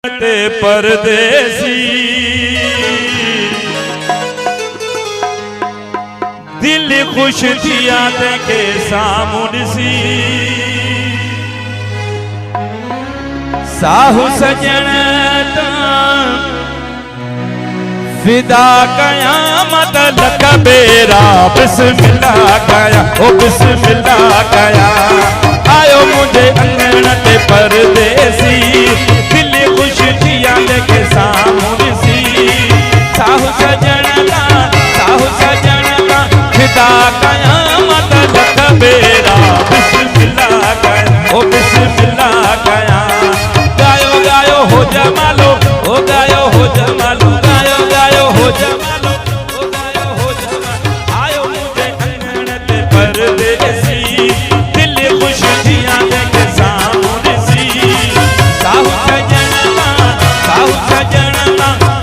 ते परदेसी दिल खुश थिया के सामुनसी साहू सजन फिदा कया मतलब बेरा बिस्मिल्लाह कया ओ बिस्मिल्लाह कया आयो मुझे अंगण ते परदेसी दिल खुश थिया के सामुनसी साहू सजन का फिदा कया मतलब बेरा बिस्मिल्लाह कया ओ बिस्मिल्लाह कया गायो गायो हो जमालो ओ गायो हो जमालो गायो गायो हो जमालो ओ गायो हो जमालो आयो मुझे अंगण ते परदेसी दिल खुश थिया के सामुनसी साहू सजन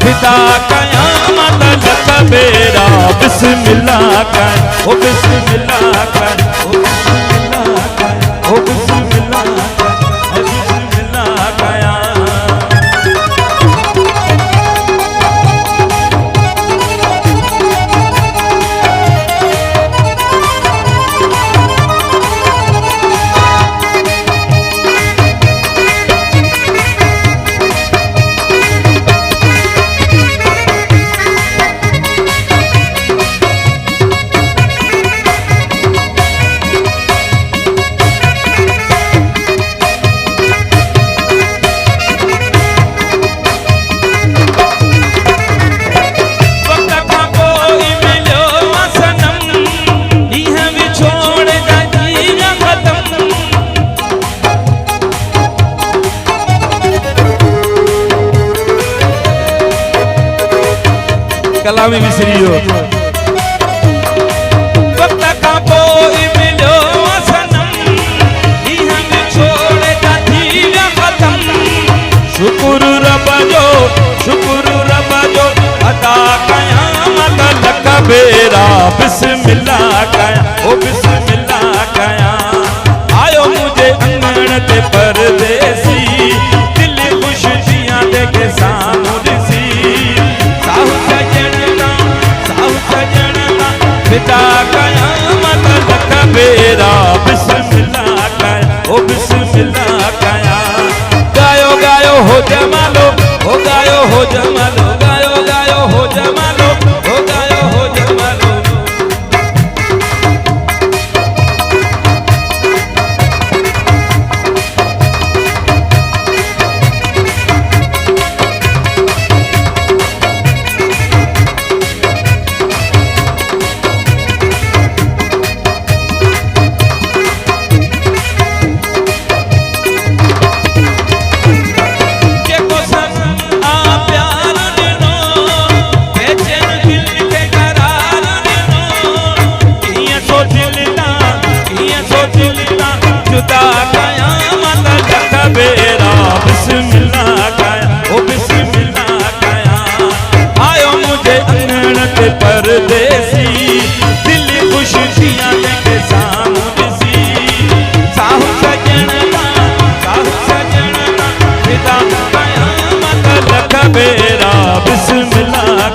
फिदा कया मतलब बेरा बिस्मिल्लाह कर ओ बिस्मिल्लाह कर ओ बिस्मिल्लाह कर ओ बिस्मिल्लाह कर ओ बिस्मिल्लाह कया कलामी विसरियो वक्त का पोई मिलो सनम इहाँ में छोड़ जाती खत्म शुक्र रब जो अदा कयामत लक बेरा बिस्मिल्लाह कया ओ बिस्मिल्लाह कया आयो मुझे अंगण ते परदेसी दिल खुश थिया के सामुनसी साहू सजन फिदा कया मतलब बेरा बिस्मिल्लाह कया ओ बिस्मिल्लाह कया गायो गायो हो जमालो ओ गायो हो जमालो गायो गायो हो जमालो ओ गायो हो जमालो जुदा कया मतलब बेरा बिस्मिल्लाह कया ओ बिस्मिल्लाह कया आयो मुझे अंगण ते परदेसी दिल खुश थिया के सामुनसी साहू सजन फिदा कया मतलब बेरा बिस्मिल्लाह